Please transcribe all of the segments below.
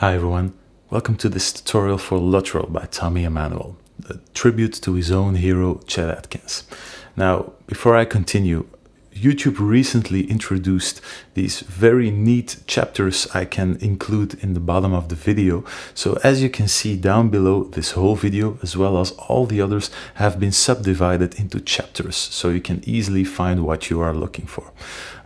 Hi everyone, welcome to this tutorial for Luttrell by Emmanuel, a tribute to his own hero Chet Atkins. Now, before I continue, YouTube recently introduced these very neat chapters I can include in the bottom of the video. So as you can see down below, this whole video, as well as all the others, have been subdivided into chapters, so you can easily find what you are looking for.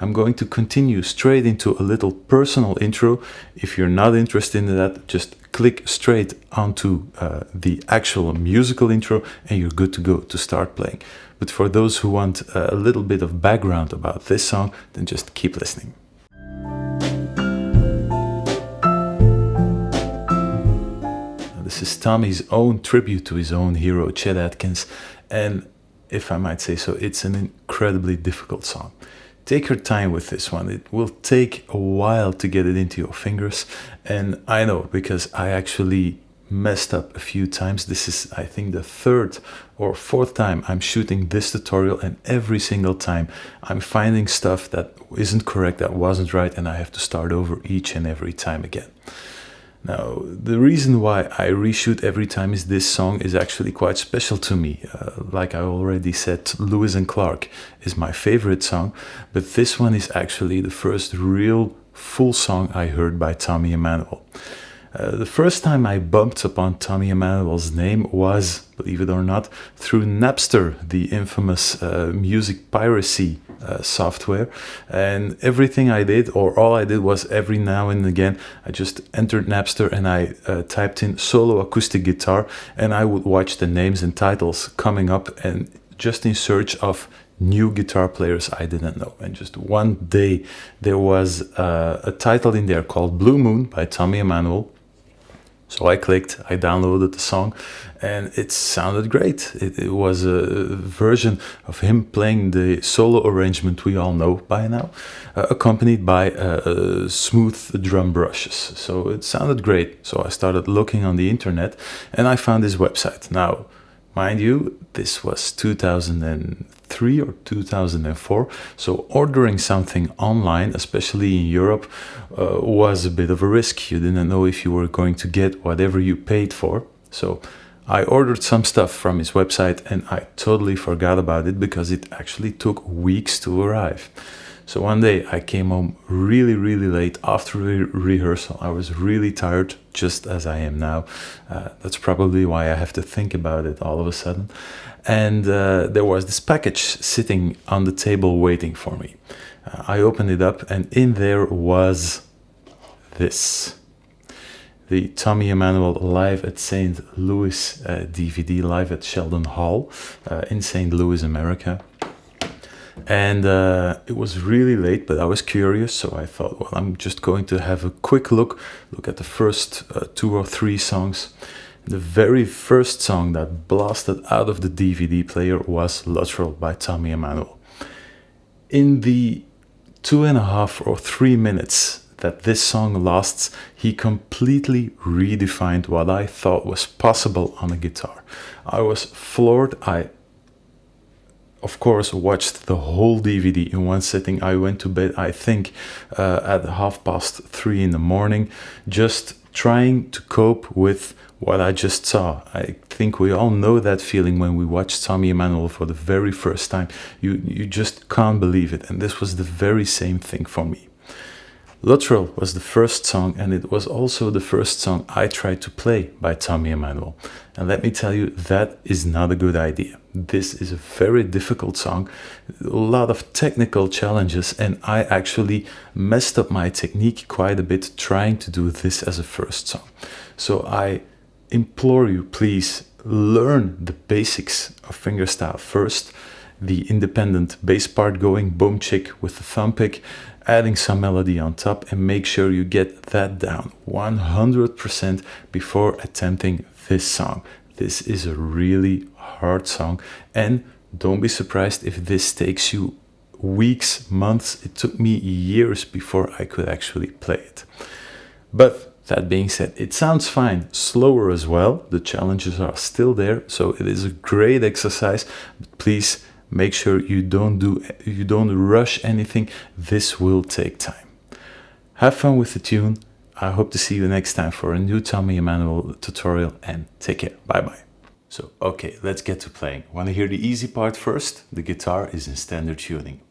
I'm going to continue straight into a little personal intro. If you're not interested in that, just click straight onto the actual musical intro and you're good to go to start playing. But for those who want a little bit of background about this song, then just keep listening. Now, this is Tommy's own tribute to his own hero, Chet Atkins, and if I might say so, it's an incredibly difficult song. Take your time with this one. It will take a while to get it into your fingers, and I know because I actually messed up a few times. This is, I think, the third or fourth time I'm shooting this tutorial, and every single time I'm finding stuff that isn't correct, that wasn't right, and I have to start over each and every time again. Now, the reason why I reshoot every time is this song is actually quite special to me. Like I already said, Lewis and Clark is my favorite song, but this one is actually the first real full song I heard by Emmanuel. The first time I bumped upon Emmanuel's name was, believe it or not, through Napster, the infamous music piracy software. And everything I did, or all I did, was every now and again I just entered Napster and I typed in solo acoustic guitar, and I would watch the names and titles coming up, and just in search of new guitar players I didn't know. And just one day there was a title in there called Blue Moon by Emmanuel. So I clicked, I downloaded the song, and it sounded great. It was a version of him playing the solo arrangement we all know by now, accompanied by smooth drum brushes. So it sounded great. So I started looking on the internet and I found his website. Now, mind you, this was 2003 or 2004, so ordering something online, especially in Europe, was a bit of a risk. You didn't know if you were going to get whatever you paid for. So I ordered some stuff from his website and I totally forgot about it because it actually took weeks to arrive. So one day I came home really late after rehearsal. I was really tired, just as I am now. That's probably why I have to think about it all of a sudden. And there was this package sitting on the table waiting for me. I opened it up and in there was this. The Emmanuel Live at St. Louis DVD, live at Sheldon Hall in St. Louis, America. And it was really late, but I was curious, so I thought, well, I'm just going to have a quick look at the first 2 or 3 songs. The very first song that blasted out of the DVD player was Luttrell by Emmanuel. In the 2.5 or 3 minutes that this song lasts, he completely redefined what I thought was possible on a guitar. I was floored. I of course watched the whole DVD in one sitting. I went to bed, I think, at 3:30 in the morning, just trying to cope with what I just saw. I think we all know that feeling when we watch Emmanuel for the very first time. You just can't believe it, and this was the very same thing for me. Luttrell was the first song, and it was also the first song I tried to play by Emmanuel. And let me tell you, that is not a good idea. This is a very difficult song, a lot of technical challenges, and I actually messed up my technique quite a bit trying to do this as a first song. So I implore you, please learn the basics of fingerstyle first. The independent bass part going, boom chick with the thumb pick, adding some melody on top, and make sure you get that down 100% before attempting this song. This is a really hard song, and don't be surprised if this takes you weeks, months. It took me years before I could actually play it. But that being said, it sounds fine, slower as well. The challenges are still there, so it is a great exercise, but please make sure you don't rush anything. This will take time. Have fun with the tune. I hope to see you next time for a new Tommy Emmanuel tutorial, and take care. Bye bye. So, okay, let's get to playing. Want to hear the easy part first? The guitar is in standard tuning.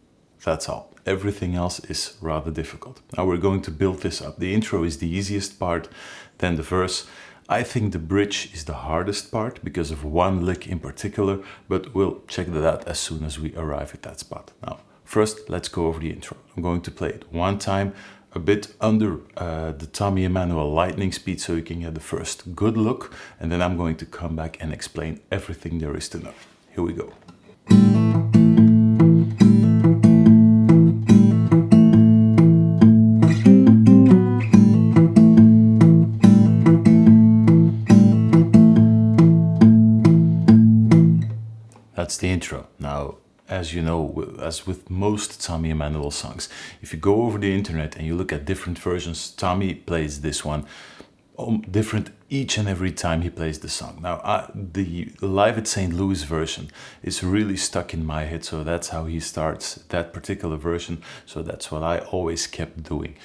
That's all. Everything else is rather difficult. Now we're going to build this up. The intro is the easiest part, then the verse. I think the bridge is the hardest part because of one lick in particular, but we'll check that out as soon as we arrive at that spot. Now, first, let's go over the intro. I'm going to play it one time, a bit under the Tommy Emmanuel lightning speed so you can get the first good look, and then I'm going to come back and explain everything there is to know. Here we go. That's the intro. Now, as you know, as with most Tommy Emmanuel songs, if you go over the internet and you look at different versions, Tommy plays this one different each and every time he plays the song. Now, the Live at St. Louis version is really stuck in my head, so that's how he starts that particular version, so that's what I always kept doing.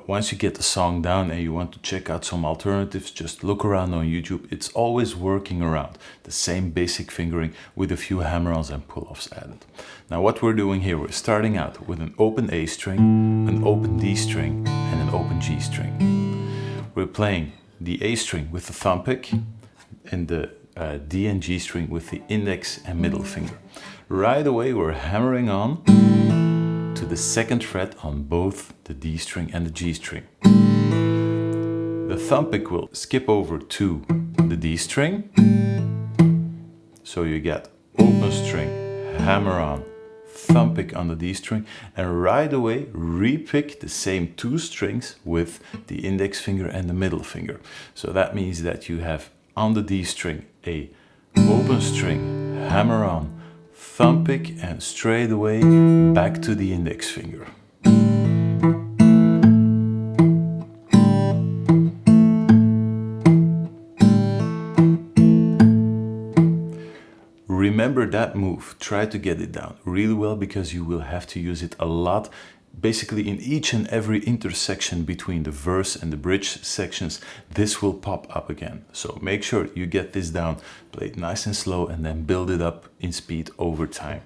Once you get the song down and you want to check out some alternatives, just look around on YouTube. It's always working around the same basic fingering with a few hammer-ons and pull-offs added. Now what we're doing here, we're starting out with an open A string, an open D string, and an open G string. We're playing the A string with the thumb pick and the D and G string with the index and middle finger. Right away we're hammering on to the second fret on both the D string and the G string. The thumb pick will skip over to the D string, so you get open string, hammer on, thumb pick on the D string, and right away repick the same two strings with the index finger and the middle finger. So that means that you have on the D string a open string, hammer on, thumb pick, and straight away back to the index finger. Remember that move, try to get it down really well because you will have to use it a lot. Basically in each and every intersection between the verse and the bridge sections, this will pop up again. So make sure you get this down, play it nice and slow, and then build it up in speed over time.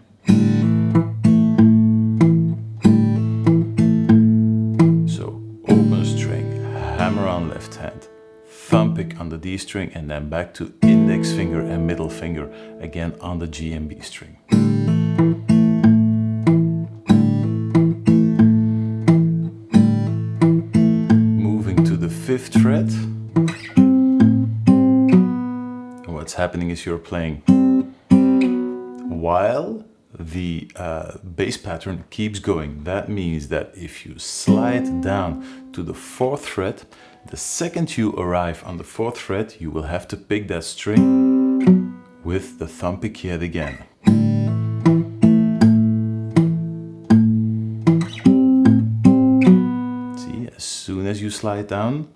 So open string, hammer on left hand, thumb pick on the D string, and then back to index finger and middle finger again on the G and B string. Moving to the 5th fret. And what's happening is you're playing while the bass pattern keeps going. That means that if you slide down to the 4th fret, the second you arrive on the 4th fret, you will have to pick that string with the thumb pick yet again. See, as soon as you slide down,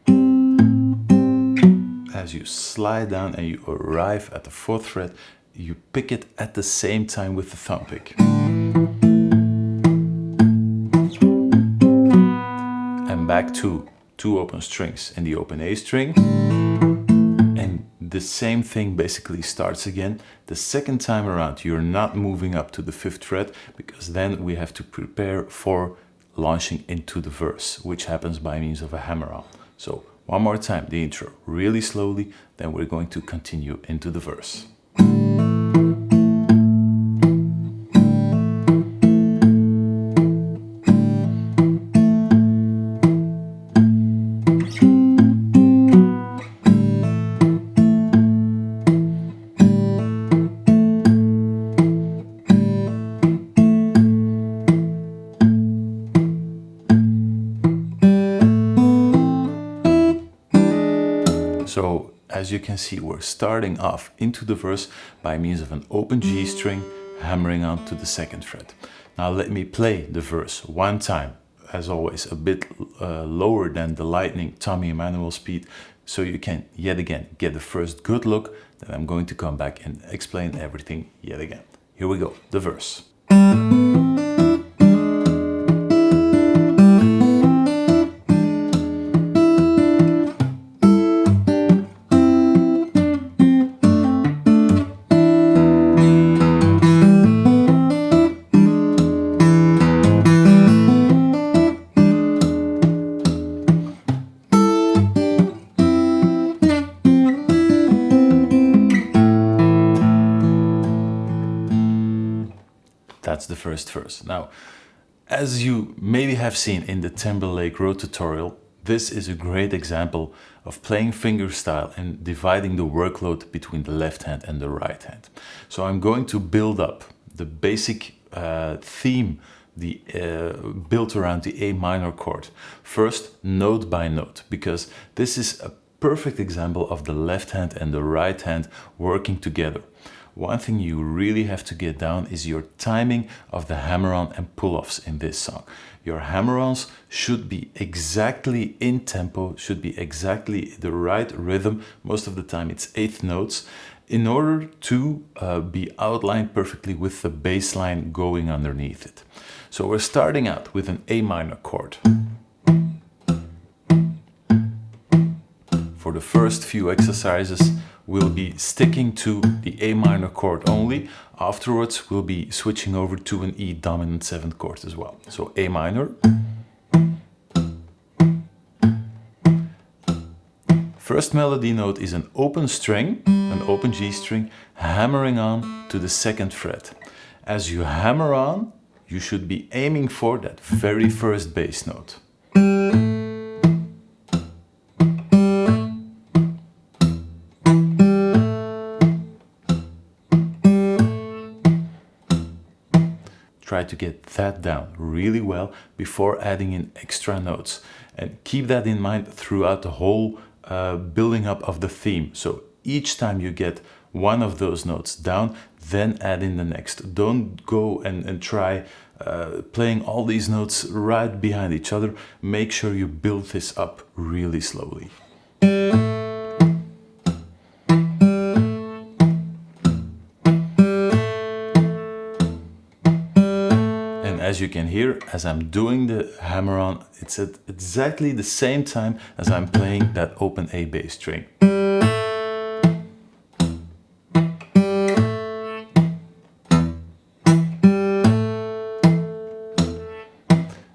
and you arrive at the 4th fret, you pick it at the same time with the thumb pick. And back to 2 open strings and the open A string, and the same thing basically starts again. The second time around you're not moving up to the 5th fret because then we have to prepare for launching into the verse, which happens by means of a hammer-on. So one more time, the intro really slowly, then we're going to continue into the verse. So as you can see, we're starting off into the verse by means of an open G string, hammering on to the 2nd fret. Now let me play the verse one time, as always a bit lower than the lightning Tommy Emmanuel speed, so you can yet again get the first good look. Then I'm going to come back and explain everything yet again. Here we go, the verse. first verse. Now, as you maybe have seen in the Timberlake Road tutorial, this is a great example of playing fingerstyle and dividing the workload between the left hand and the right hand. So I'm going to build up the basic theme built around the A minor chord, first note by note, because this is a perfect example of the left hand and the right hand working together. One thing you really have to get down is your timing of the hammer-on and pull-offs in this song. Your hammer-ons should be exactly in tempo, should be exactly the right rhythm. Most of the time it's eighth notes, in order to be outlined perfectly with the bass line going underneath it. So we're starting out with an A minor chord. For the first few exercises, we'll be sticking to the A minor chord only. Afterwards, we'll be switching over to an E dominant 7th chord as well. So A minor. First melody note is an open string, an open G string, hammering on to the 2nd fret. As you hammer on, you should be aiming for that very first bass note. Try to get that down really well before adding in extra notes, and keep that in mind throughout the whole building up of the theme. So each time you get one of those notes down, then add in the next. Don't go and try playing all these notes right behind each other. Make sure you build this up really slowly. As you can hear, as I'm doing the hammer-on, it's at exactly the same time as I'm playing that open A bass string.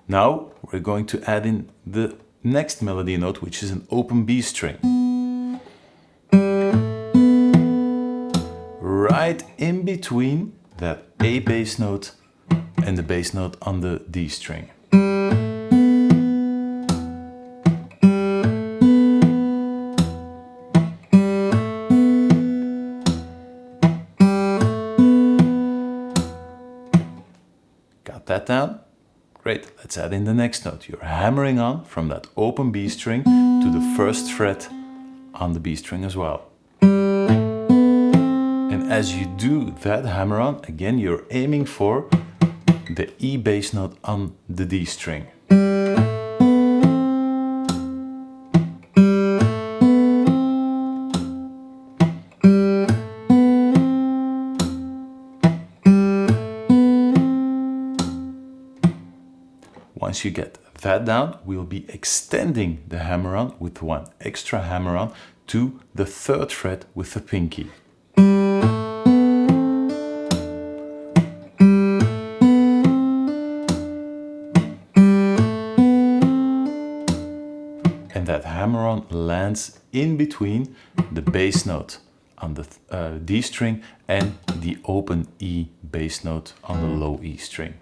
Now we're going to add in the next melody note, which is an open B string. Right in between that A bass note and the bass note on the D string. Got that down? Great, let's add in the next note. You're hammering on from that open B string to the 1st fret on the B string as well. And as you do that hammer on, again, you're aiming for the E bass note on the D string. Once you get that down, we'll be extending the hammer-on with one extra hammer-on to the 3rd fret with the pinky. That hammer-on lands in between the bass note on the D string and the open E bass note on the low E string.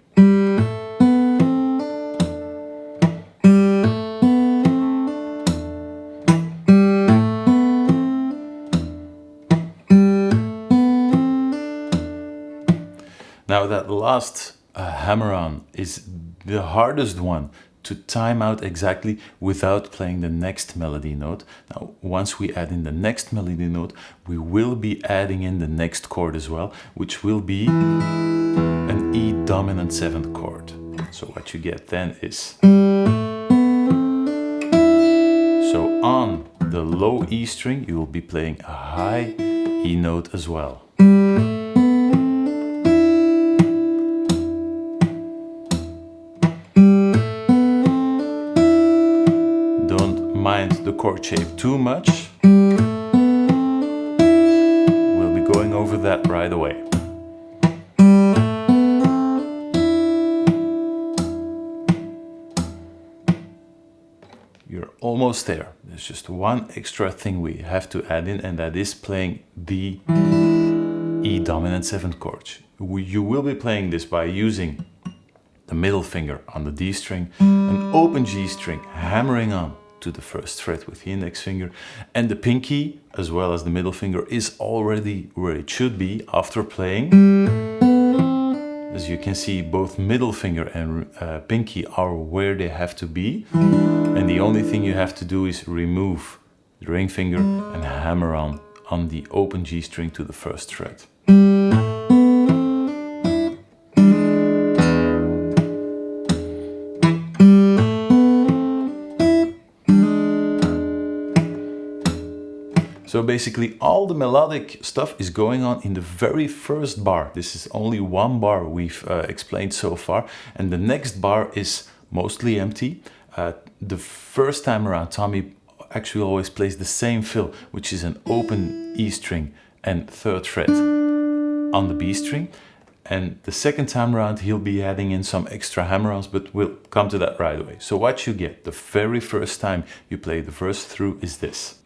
Now that last hammer-on is the hardest one to time out exactly without playing the next melody note. Now, once we add in the next melody note, we will be adding in the next chord as well, which will be an E dominant 7th chord. So what you get then is, so on the low E string, you will be playing a high E note as well. Mind the chord shape too much. We'll be going over that right away. You're almost there. There's just one extra thing we have to add in, and that is playing the E dominant 7th chord. You will be playing this by using the middle finger on the D string, an open G string, hammering on to the 1st fret with the index finger, and the pinky, as well as the middle finger, is already where it should be after playing. As you can see, both middle finger and pinky are where they have to be, and the only thing you have to do is remove the ring finger and hammer on the open G string to the 1st fret. So basically all the melodic stuff is going on in the very first bar. This is only one bar we've explained so far, and the next bar is mostly empty. The first time around, Tommy actually always plays the same fill, which is an open E string and 3rd fret on the B string. And the second time around, he'll be adding in some extra hammer-ons, but we'll come to that right away. So what you get the very first time you play the verse through is this.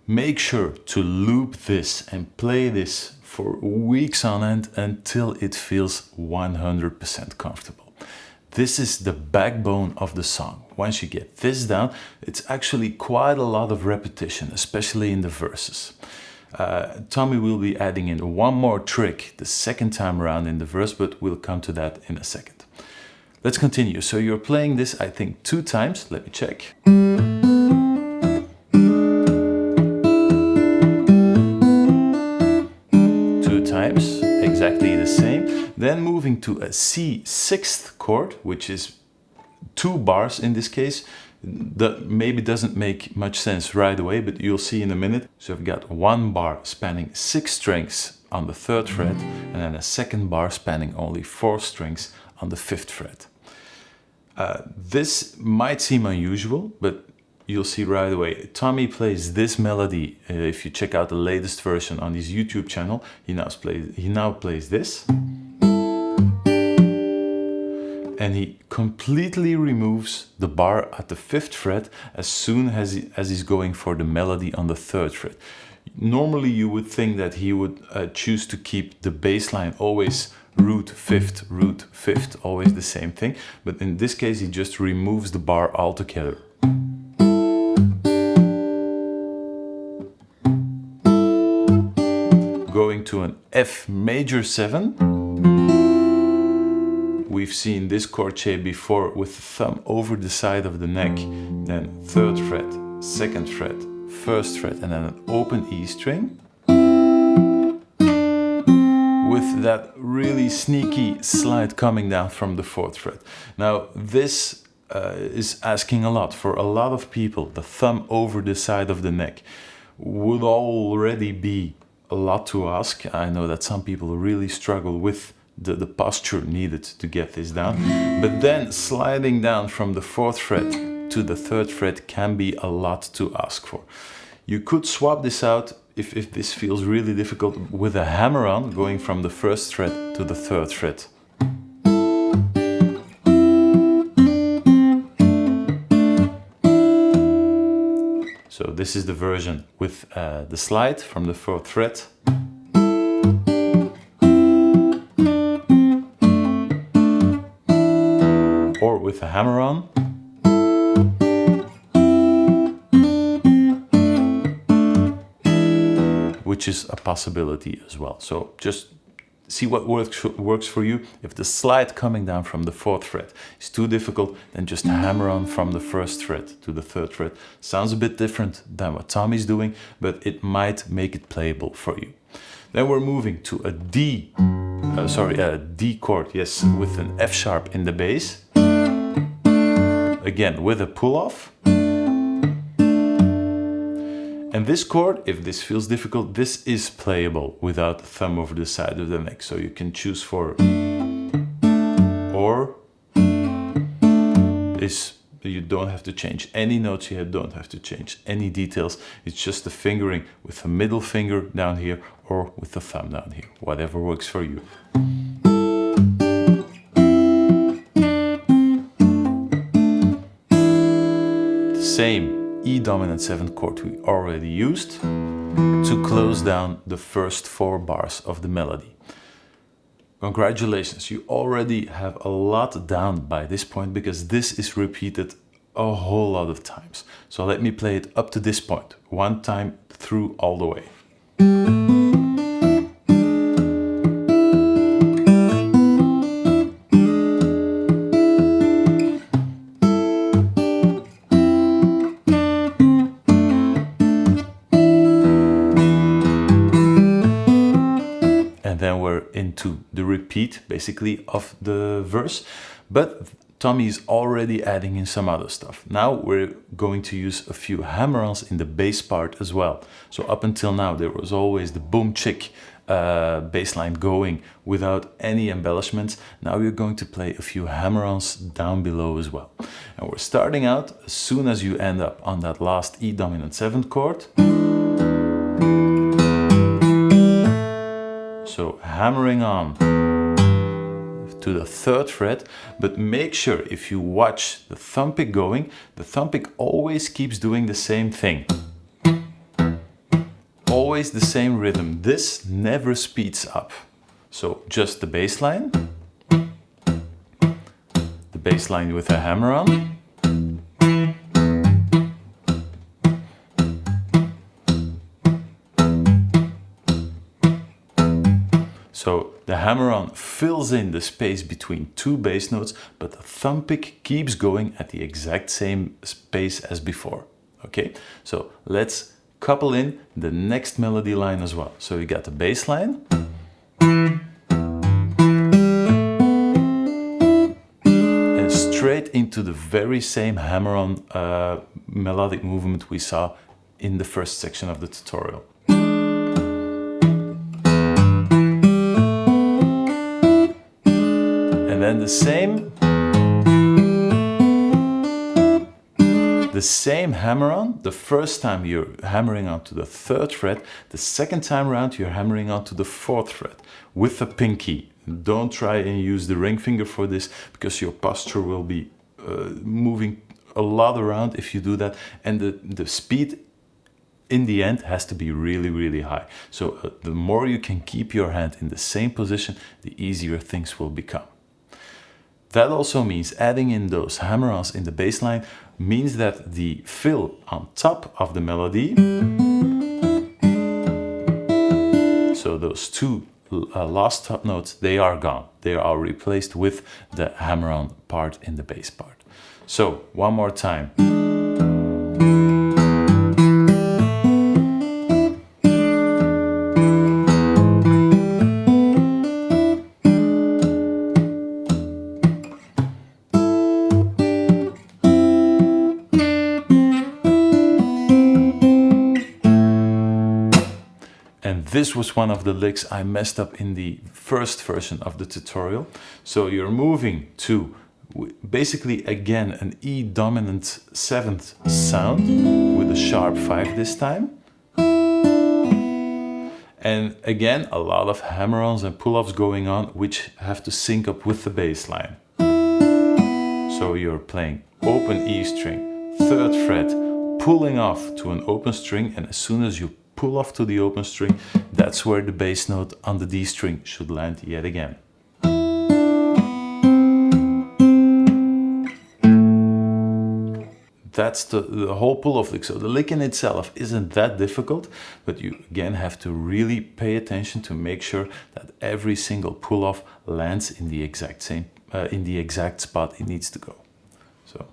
Make sure to loop this and play this for weeks on end until it feels 100% comfortable. This is the backbone of the song. Once you get this down, it's actually quite a lot of repetition, especially in the verses. Tommy will be adding in one more trick the second time around in the verse, but we'll come to that in a second. Let's continue. So you're playing this, I think, 2 times. Let me check. Exactly the same. Then moving to a C 6th chord, which is 2 bars in this case. That maybe doesn't make much sense right away, but you'll see in a minute. So I've got 1 bar spanning 6 strings on the 3rd fret, and then a 2nd bar spanning only 4 strings on the 5th fret. This might seem unusual, but you'll see right away. Tommy plays this melody. If you check out the latest version on his YouTube channel, he now plays this. And he completely removes the bar at the 5th fret as soon as he's going for the melody on the 3rd fret. Normally you would think that he would choose to keep the bass line always root 5th, always the same thing. But in this case, he just removes the bar altogether. Going to an F major 7. We've seen this chord shape before with the thumb over the side of the neck, then 3rd fret, 2nd fret, 1st fret, and then an open E string. With that really sneaky slide coming down from the 4th fret. Now this is asking a lot for a lot of people. The thumb over the side of the neck would already be a lot to ask. I know that some people really struggle with the posture needed to get this down, but then sliding down from the 4th fret to the 3rd fret can be a lot to ask for. You could swap this out if this feels really difficult with a hammer-on, going from the 1st fret to the 3rd fret. So this is the version with the slide from the 4th fret. Or with a hammer-on. Which is a possibility as well. So just see what works for you. If the slide coming down from the 4th fret is too difficult, then just hammer on from the 1st fret to the 3rd fret. Sounds a bit different than what Tommy's doing, but it might make it playable for you. Then we're moving to a D chord, yes, with an F sharp in the bass. Again, with a pull-off. And this chord, if this feels difficult, this is playable without the thumb over the side of the neck. So you can choose for or is You don't have to change any notes, you don't have to change any details. It's just the fingering with the middle finger down here or with the thumb down here, whatever works for you. The same E dominant 7th chord we already used to close down the first 4 bars of the melody. Congratulations, you already have a lot down by this point because this is repeated a whole lot of times. So let me play it up to this point, one time through all the way. Into the repeat basically of the verse, but Tommy is already adding in some other stuff. Now we're going to use a few hammer-ons in the bass part as well. So up until now there was always the boom chick bass line going without any embellishments. Now we're going to play a few hammer-ons down below as well. And we're starting out as soon as you end up on that last E dominant 7th chord. So hammering on to the 3rd fret, but make sure if you watch the thumb pick going, the thumb pick always keeps doing the same thing. Always the same rhythm. This never speeds up. So just the bass line with a hammer on. So the hammer-on fills in the space between 2 bass notes, but the thumb pick keeps going at the exact same space as before. Okay, so let's couple in the next melody line as well. So you got the bass line. And straight into the very same hammer-on melodic movement we saw in the first section of the tutorial. Then the same hammer-on. The first time you're hammering on to the 3rd fret, the second time around you're hammering on to the 4th fret with the pinky. Don't try and use the ring finger for this because your posture will be moving a lot around if you do that, and the speed in the end has to be really, really high. So the more you can keep your hand in the same position, the easier things will become. That also means adding in those hammer-ons in the bass line means that the fill on top of the melody, so those 2 last top notes, they are gone. They are replaced with the hammer-on part in the bass part. So one more time. This was one of the licks I messed up in the first version of the tutorial. So you're moving to basically again an E dominant 7th sound with a sharp 5 this time. And again, a lot of hammer-ons and pull-offs going on, which have to sync up with the bass line. So you're playing open E string, 3rd fret, pulling off to an open string, and as soon as you pull off to the open string, that's where the bass note on the D string should land yet again. That's the whole pull-off lick. So the lick in itself isn't that difficult, but you again have to really pay attention to make sure that every single pull-off lands in the exact same, in the exact spot it needs to go. So.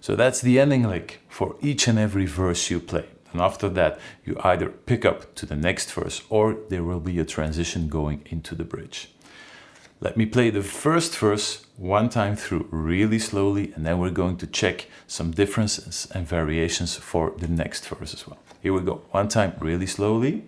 So that's the ending lick for each and every verse you play. And after that, you either pick up to the next verse or there will be a transition going into the bridge. Let me play the first verse one time through really slowly, and then we're going to check some differences and variations for the next verse as well. Here we go. One time really slowly.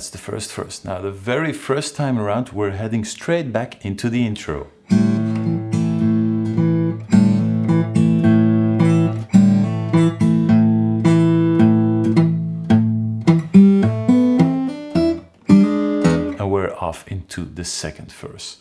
That's the first verse. Now the very first time around, we're heading straight back into the intro. And we're off into the second verse.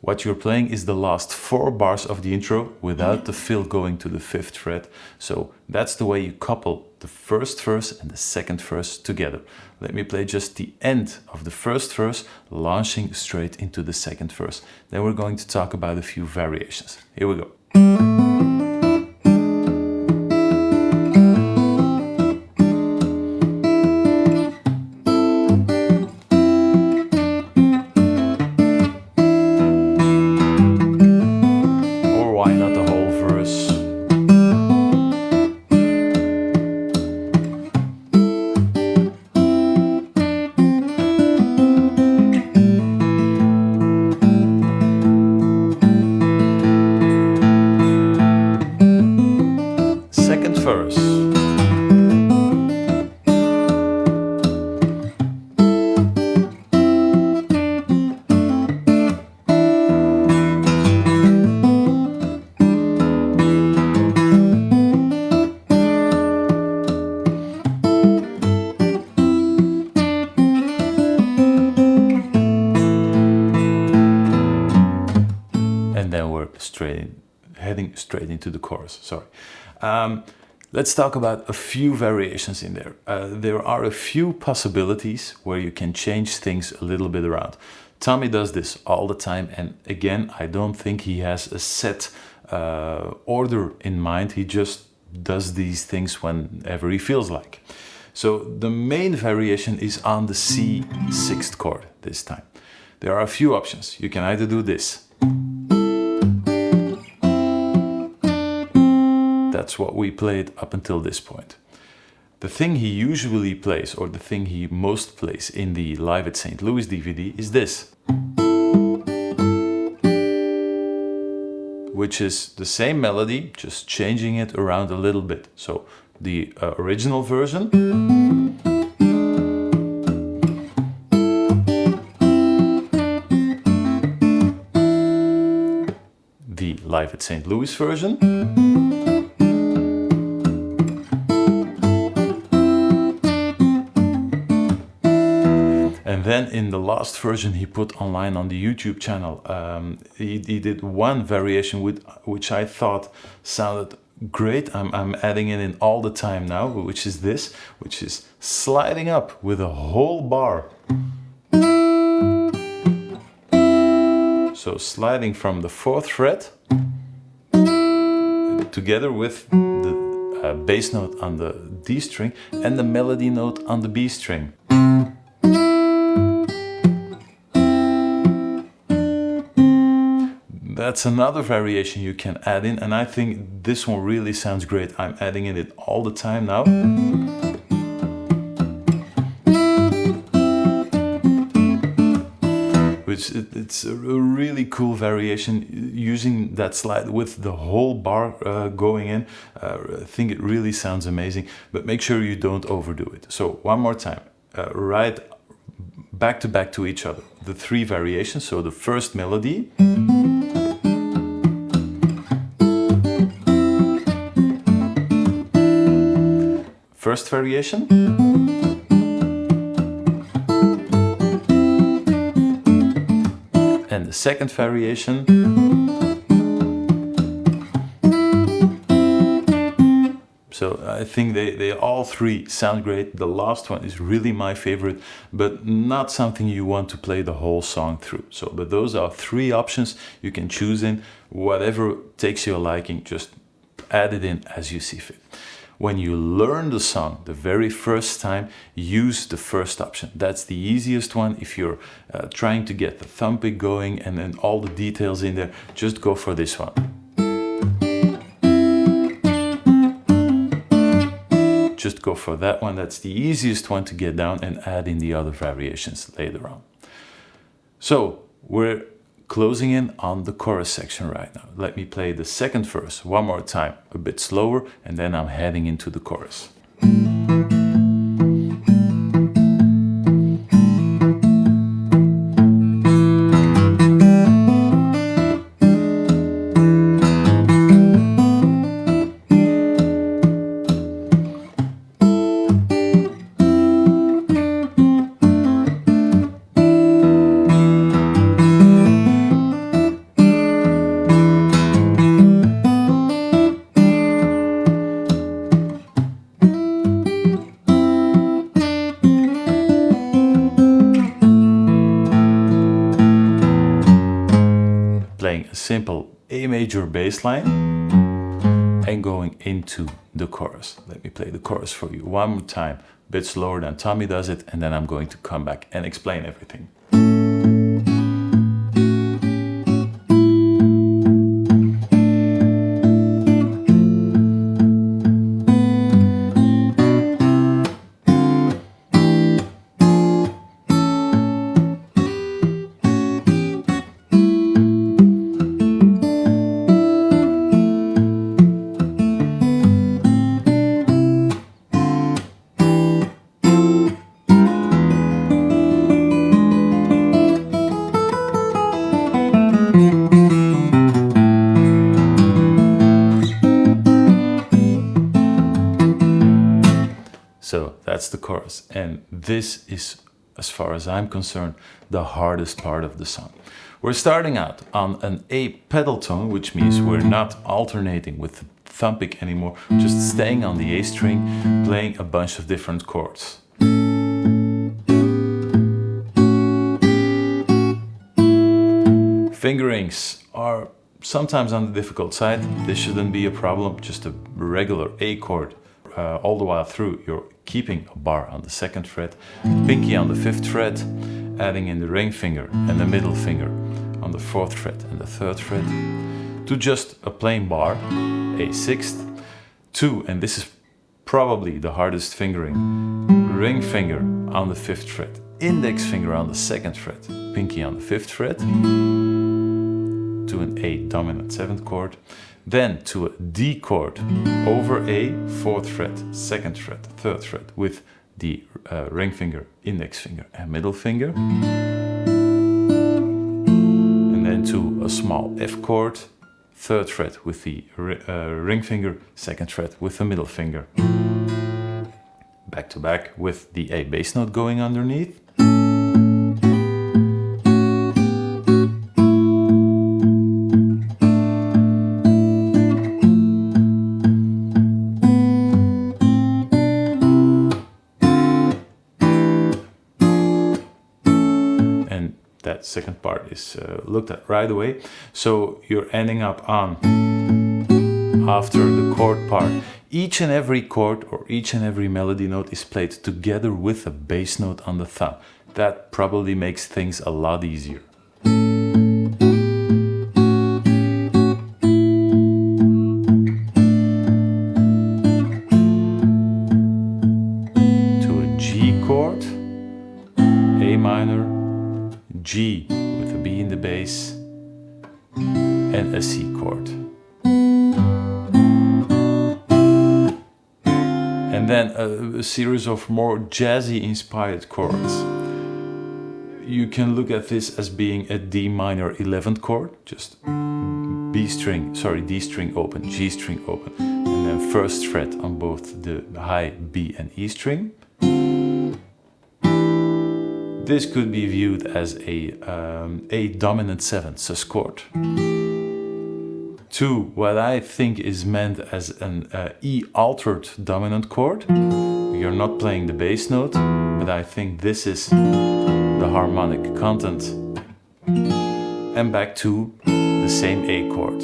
What you're playing is the last 4 bars of the intro without the fill going to the 5th fret. So that's the way you couple the first verse and the second verse together. Let me play just the end of the first verse, launching straight into the second verse. Then we're going to talk about a few variations. Here we go. Heading straight into the chorus, sorry. Let's talk about a few variations in there. There are a few possibilities where you can change things a little bit around. Tommy does this all the time, and again, I don't think he has a set order in mind. He just does these things whenever he feels like. So the main variation is on the C 6th chord this time. There are a few options. You can either do this. That's what we played up until this point. The thing he usually plays, or the thing he most plays in the Live at St. Louis DVD is this. Which is the same melody, just changing it around a little bit. So the original version. The Live at St. Louis version. And then in the last version he put online on the YouTube channel, he did one variation which I thought sounded great. I'm adding it in all the time now, which is this, which is sliding up with a whole bar. So sliding from the 4th fret together with the bass note on the D string and the melody note on the B string. That's another variation you can add in, and I think this one really sounds great. I'm adding it all the time now. It's a really cool variation, using that slide with the whole bar going in. I think it really sounds amazing, but make sure you don't overdo it. So one more time, right back to each other. The 3 variations, so the first melody. First variation. And the second variation. So I think they all 3 sound great. The last one is really my favorite, but not something you want to play the whole song through. So, but those are 3 options you can choose in. Whatever takes your liking, just add it in as you see fit. When you learn the song the very first time, use the first option. That's the easiest one. If you're trying to get the thumb pick going and then all the details in there, just go for this one. Just go for that one. That's the easiest one to get down, and add in the other variations later on. So we're closing in on the chorus section right now. Let me play the second verse one more time, a bit slower, and then I'm heading into the chorus. major bass line and going into the chorus. Let me play the chorus for you one more time, a bit slower than Tommy does it, and then I'm going to come back and explain everything. So that's the chorus, and this is, as far as I'm concerned, the hardest part of the song. We're starting out on an A pedal tone, which means we're not alternating with the thumb pick anymore, just staying on the A string, playing a bunch of different chords. Fingerings are sometimes on the difficult side. This shouldn't be a problem, just a regular A chord. All the while through, you're keeping a bar on the 2nd fret, pinky on the 5th fret, adding in the ring finger and the middle finger on the 4th fret and the 3rd fret, to just a plain bar, A 6th, to, and this is probably the hardest fingering, ring finger on the 5th fret, index finger on the 2nd fret, pinky on the 5th fret, to an A dominant 7th chord, then to a D chord over A, 4th fret, 2nd fret, 3rd fret, with the ring finger, index finger and middle finger. And then to a small F chord, 3rd fret with the ring finger, 2nd fret with the middle finger. Back to back with the A bass note going underneath. That second part is looked at right away. So you're ending up on, after the chord part, each and every chord or each and every melody note is played together with a bass note on the thumb. That probably makes things a lot easier. To a G chord, A minor, G with a B in the bass, and a C chord. And then a series of more jazzy inspired chords. You can look at this as being a D minor 11th chord, just D string open, G string open, and then 1st fret on both the high B and E string. This could be viewed as a dominant 7 sus-chord. To what I think is meant as an E altered dominant chord. You're not playing the bass note, but I think this is the harmonic content. And back to the same A chord.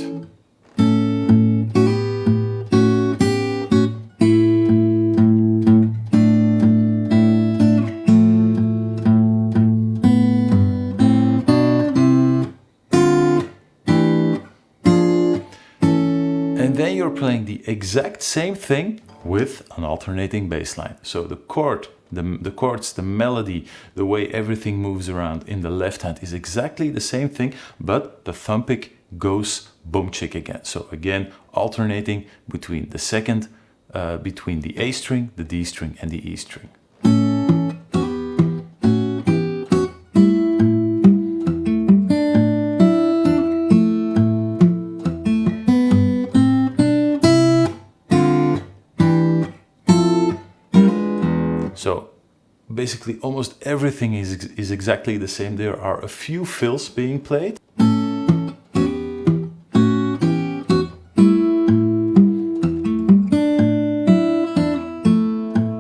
And then you're playing the exact same thing with an alternating bass line. So the chord, the chords, the melody, the way everything moves around in the left hand is exactly the same thing, but the thumb pick goes boom chick again. So again, alternating between the second, between the A string, the D string and the E string. So basically almost everything is exactly the same. There are a few fills being played.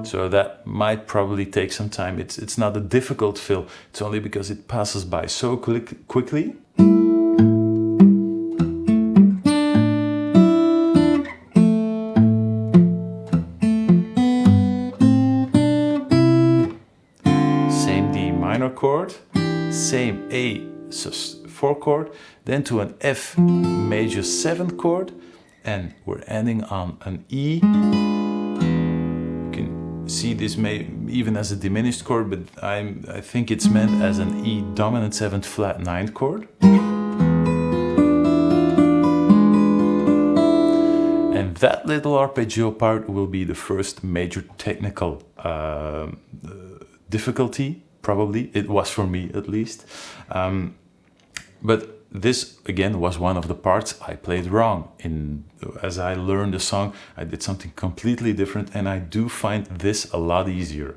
So that might probably take some time. It's not a difficult fill, it's only because it passes by so quickly. same A4 chord, then to an F major 7 chord, and we're ending on an E. You can see this may even as a diminished chord, but I think it's meant as an E dominant 7th flat 9 chord. And that little arpeggio part will be the first major technical difficulty, probably. It was for me, at least. But this, again, was one of the parts I played wrong. As I learned the song, I did something completely different, and I do find this a lot easier.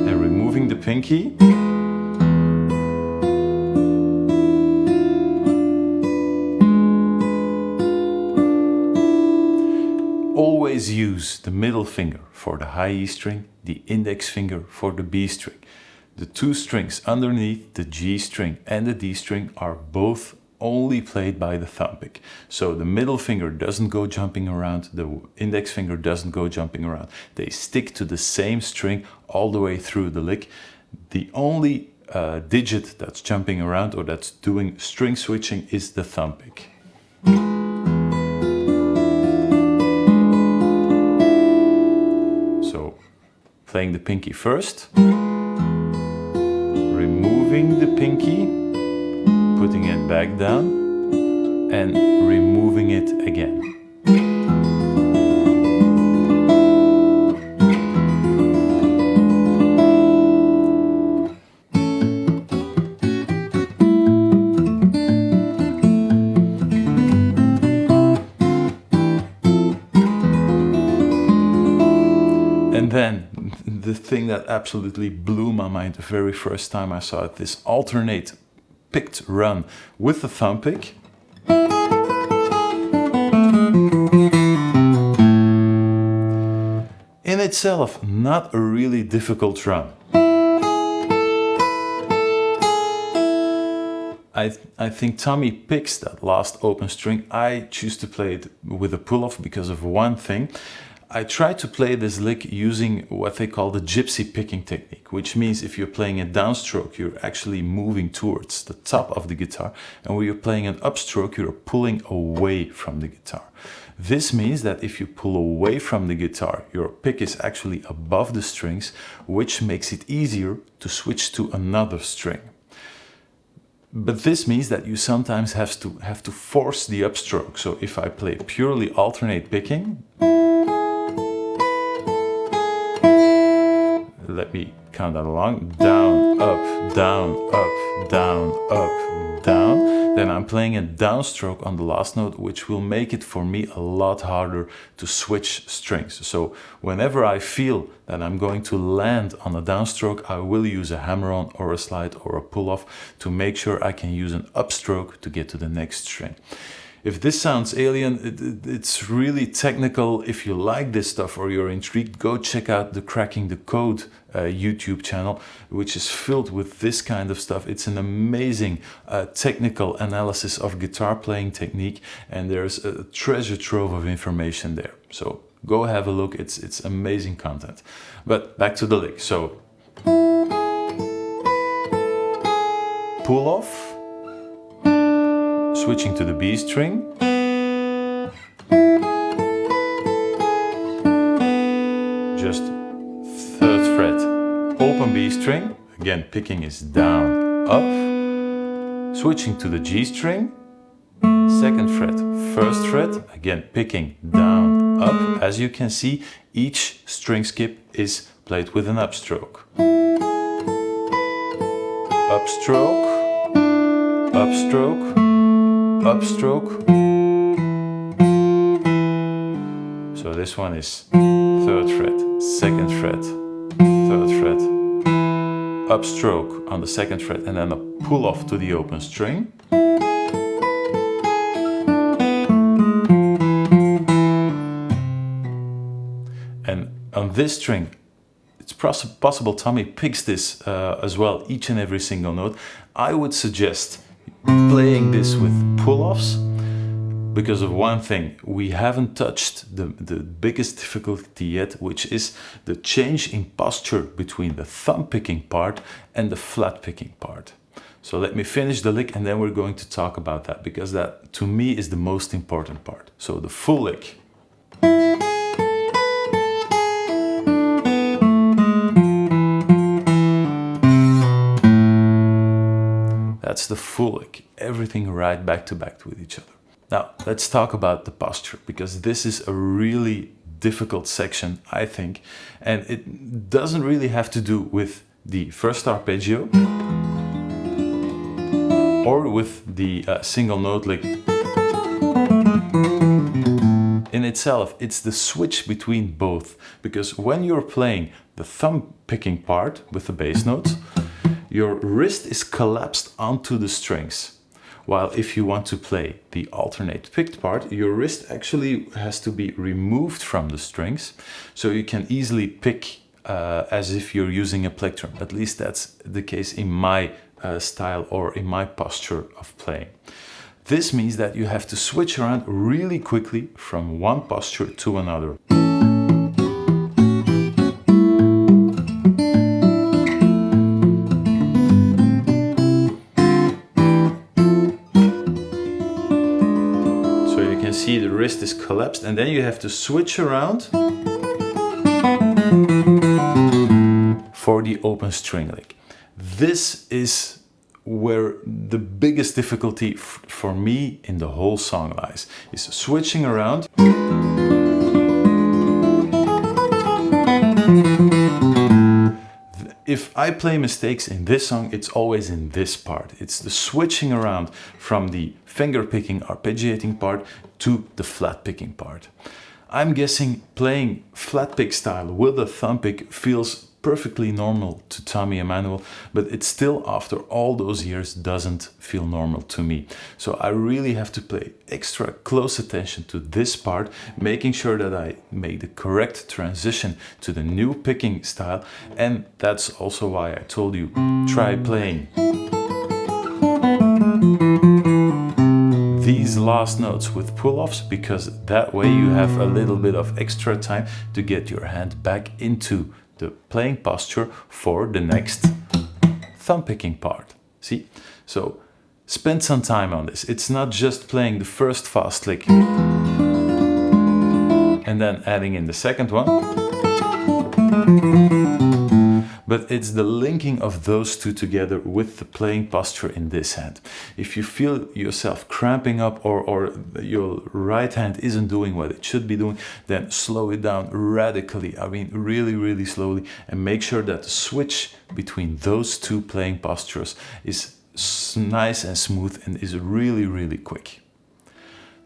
And removing the pinky. Always use the middle finger for the high E string, the index finger for the B string. The two strings underneath, the G string and the D string, are both only played by the thumb pick. So the middle finger doesn't go jumping around, the index finger doesn't go jumping around. They stick to the same string all the way through the lick. The only digit that's jumping around or that's doing string switching is the thumb pick. So playing the pinky first. Removing the pinky, putting it back down, and removing it again. And then the thing that absolutely blew my mind the very first time I saw it, this alternate picked run with the thumb pick. In itself, not a really difficult run. I think Tommy picks that last open string. I choose to play it with a pull-off because of one thing. I try to play this lick using what they call the gypsy picking technique, which means if you're playing a downstroke, you're actually moving towards the top of the guitar, and when you're playing an upstroke, you're pulling away from the guitar. This means that if you pull away from the guitar, your pick is actually above the strings, which makes it easier to switch to another string. But this means that you sometimes have to force the upstroke. So if I play purely alternate picking, let me count that along, down, up, down, up, down, up, down. Then I'm playing a downstroke on the last note, which will make it for me a lot harder to switch strings. So whenever I feel that I'm going to land on a downstroke, I will use a hammer-on or a slide or a pull-off to make sure I can use an upstroke to get to the next string. If this sounds alien, it's really technical. If you like this stuff or you're intrigued, go check out the Cracking the Code YouTube channel, which is filled with this kind of stuff. It's an amazing technical analysis of guitar playing technique, and there's a treasure trove of information there. So go have a look. It's amazing content. But back to the lick. So pull off. Switching to the B string, just 3rd fret, open B string, again picking is down, up, switching to the G string, 2nd fret, 1st fret, again picking down, up. As you can see, each string skip is played with an upstroke. Upstroke, upstroke, upstroke. So this one is 3rd fret, 2nd fret, 3rd fret, upstroke on the 2nd fret, and then a pull off to the open string. And on this string, it's possible Tommy picks this as well, each and every single note. I would suggest playing this with pull-offs, because of one thing. We haven't touched the biggest difficulty yet, which is the change in posture between the thumb picking part and the flat picking part. So let me finish the lick and then we're going to talk about that, because that to me is the most important part. So the full lick. That's the full lick, everything right back to back with each other. Now let's talk about the posture, because this is a really difficult section, I think, and it doesn't really have to do with the first arpeggio or with the single note lick in itself. It's the switch between both, because when you're playing the thumb picking part with the bass notes, your wrist is collapsed onto the strings, while if you want to play the alternate picked part, your wrist actually has to be removed from the strings, so you can easily pick as if you're using a plectrum. At least that's the case in my style or in my posture of playing. This means that you have to switch around really quickly from one posture to another. So you can see the wrist is collapsed, and then you have to switch around for the open string lick. This is where the biggest difficulty for me in the whole song lies, is switching around. If I play mistakes in this song, it's always in this part. It's the switching around from the finger picking, arpeggiating part to the flat picking part. I'm guessing playing flat pick style with a thumb pick feels perfectly normal to Tommy Emmanuel, but it still, after all those years, doesn't feel normal to me. So I really have to pay extra close attention to this part, making sure that I make the correct transition to the new picking style. And that's also why I told you, try playing these last notes with pull-offs, because that way you have a little bit of extra time to get your hand back into the playing posture for the next thumb picking part. See? So spend some time on this. It's not just playing the first fast lick and then adding in the second one, but it's the linking of those two together with the playing posture in this hand. If you feel yourself cramping up or your right hand isn't doing what it should be doing, then slow it down radically. I mean, really, really slowly, and make sure that the switch between those two playing postures is nice and smooth and is really, really quick.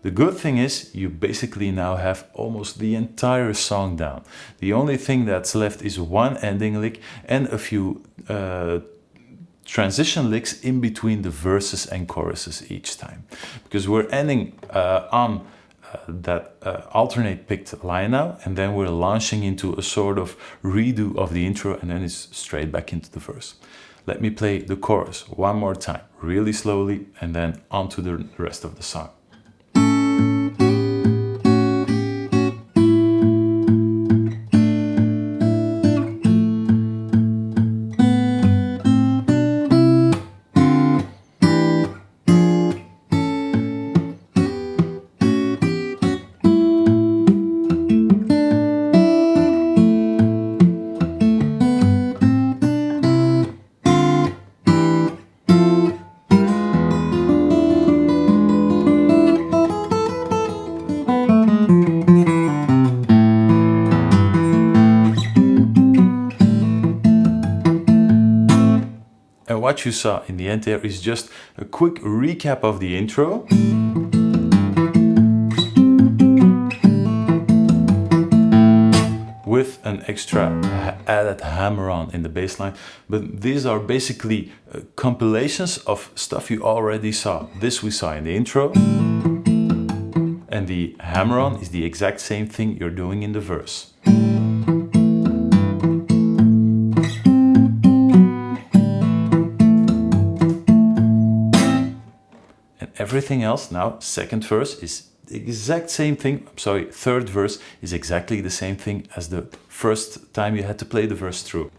The good thing is you basically now have almost the entire song down. The only thing that's left is one ending lick and a few transition licks in between the verses and choruses each time. Because we're ending on that alternate picked line now, and then we're launching into a sort of redo of the intro, and then it's straight back into the verse. Let me play the chorus one more time, really slowly, and then on to the rest of the song. And what you saw in the end there is just a quick recap of the intro. With an extra added hammer-on in the bass line. But these are basically compilations of stuff you already saw. This we saw in the intro. And the hammer-on is the exact same thing you're doing in the verse. Everything else now, second verse, is the exact same thing, I'm sorry, third verse is exactly the same thing as the first time you had to play the verse through.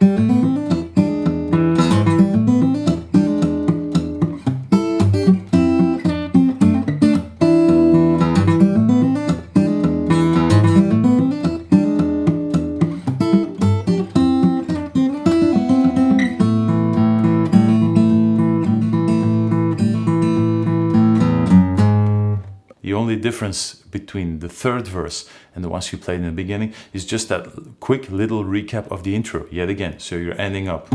The only difference between the third verse and the ones you played in the beginning is just that quick little recap of the intro, yet again. So you're ending up.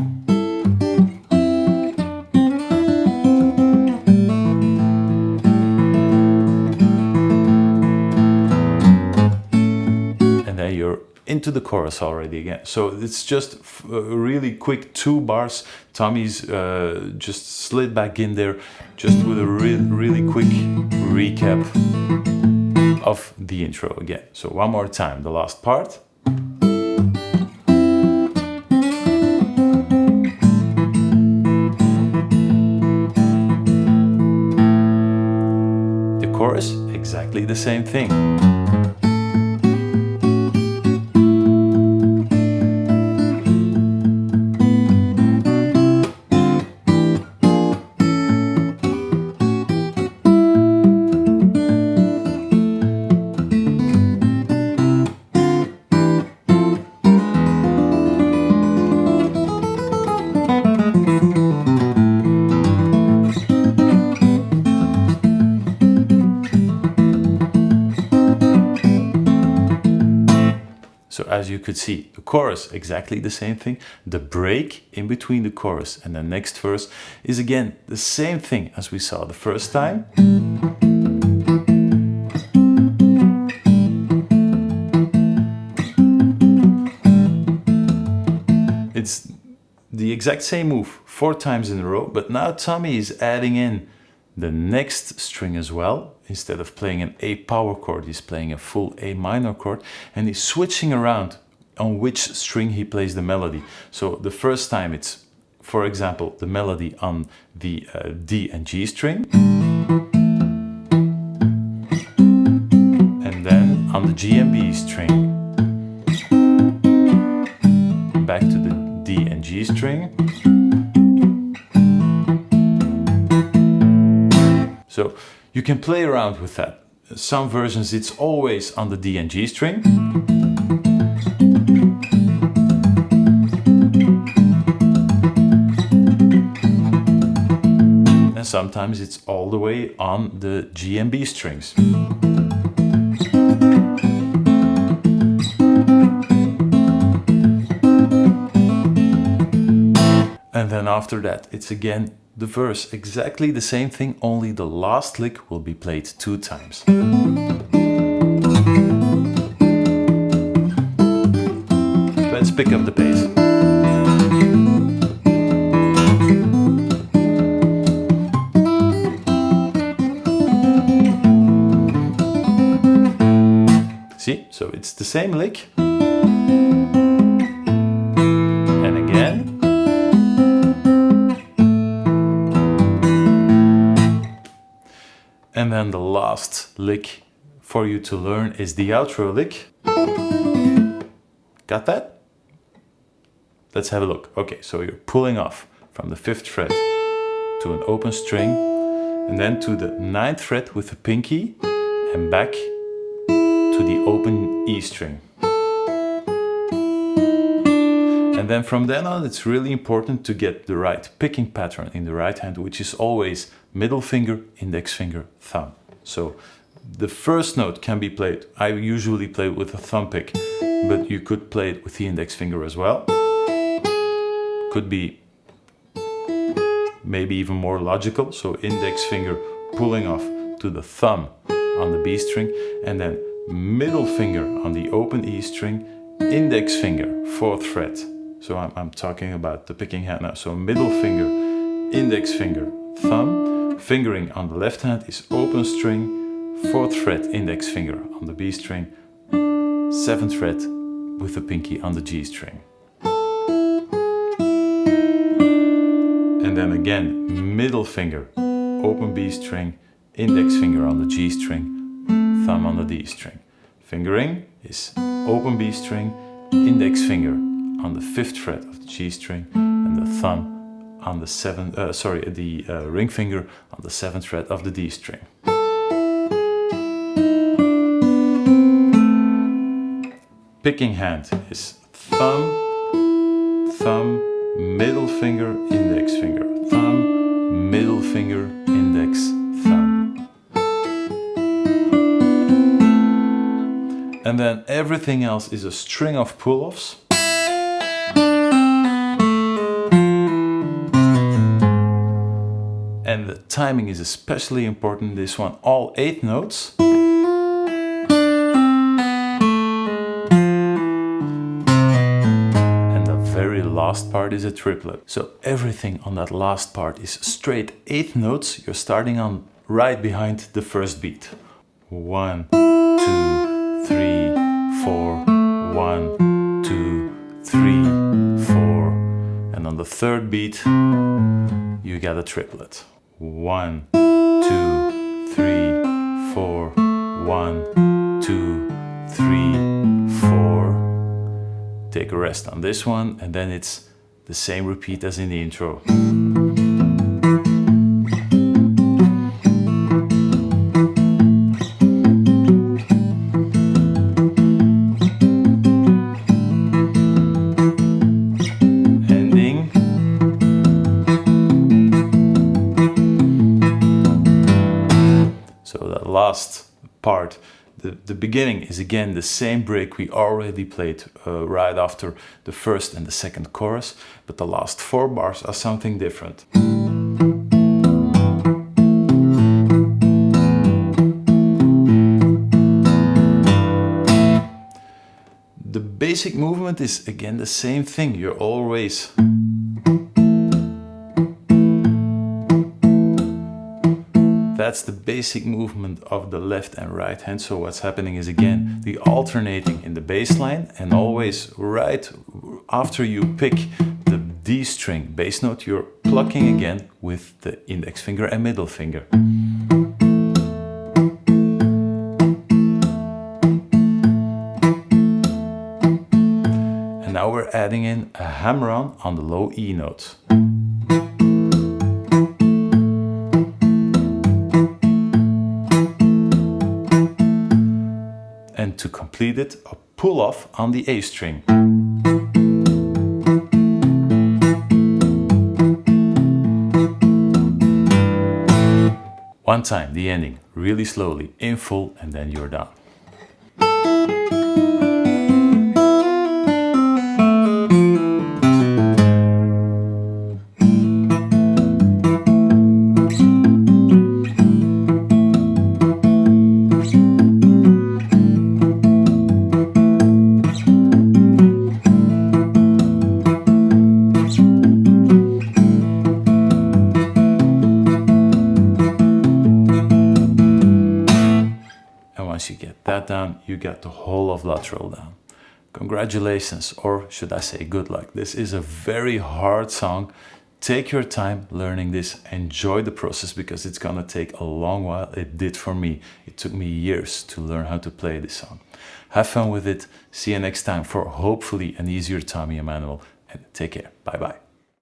And then you're into the chorus already again. So it's just a really quick 2 bars. Tommy's just slid back in there just with a really quick recap of the intro again. So one more time, the last part. The chorus, exactly the same thing. So as you could see, the chorus, exactly the same thing. The break in between the chorus and the next verse is again the same thing as we saw the first time. It's the exact same move 4 times in a row, but now Tommy is adding in the next string as well. Instead of playing an A power chord, he's playing a full A minor chord, and he's switching around on which string he plays the melody. So the first time it's, for example, the melody on the D and G string, and then on the G and B string, back to the D and G string. So you can play around with that. Some versions it's always on the D and G string. And sometimes it's all the way on the G and B strings. And then after that, it's again the verse, exactly the same thing, only the last lick will be played 2 times. Let's pick up the pace. See, so it's the same lick. And again. And then the last lick for you to learn is the outro lick. Got that? Let's have a look. Okay, so you're pulling off from the 5th fret to an open string, and then to the 9th fret with the pinky, and back to the open E string. And then from then on, it's really important to get the right picking pattern in the right hand, which is always middle finger, index finger, thumb. So the first note can be played, I usually play it with a thumb pick, but you could play it with the index finger as well. Could be maybe even more logical. So index finger pulling off to the thumb on the B string, and then middle finger on the open E string, index finger, 4th fret. So I'm talking about the picking hand now. So middle finger, index finger, thumb. Fingering on the left hand is open string, 4th fret, index finger on the B string, 7th fret with the pinky on the G string. And then again, middle finger, open B string, index finger on the G string, thumb on the D string. Fingering is open B string, index finger on the 5th fret of the G string, and the thumb on the ring finger on the 7th fret of the D string. Picking hand is thumb, thumb, middle finger, index finger, thumb, middle finger, index, thumb. And then everything else is a string of pull-offs. And the timing is especially important in this one. All 8 notes. And the very last part is a triplet. So everything on that last part is straight 8 notes. You're starting on right behind the first beat. 1, 2, 3, 4. 1, 2, 3, 4. And on the third beat, you get a triplet. 1, 2, 3, 4. 1, 2, 3, 4. Take a rest on this one, and then it's the same repeat as in the intro. Last part, the beginning is again the same break we already played right after the first and the second chorus, but the last 4 bars are something different. The basic movement is again the same thing. You're always that's the basic movement of the left and right hand. So what's happening is again the alternating in the bass line, and always right after you pick the D string bass note, you're plucking again with the index finger and middle finger. And now we're adding in a hammer-on the low E note. And to complete it, a pull-off on the A string. One time, the ending, really slowly, in full, and then you're done. Once you get that down, you get the whole of Luttrell down. Congratulations, or should I say good luck. This is a very hard song. Take your time learning this. Enjoy the process, because it's gonna take a long while. It did for me. It took me years to learn how to play this song. Have fun with it. See you next time for hopefully an easier Tommy Emmanuel. And take care. Bye bye.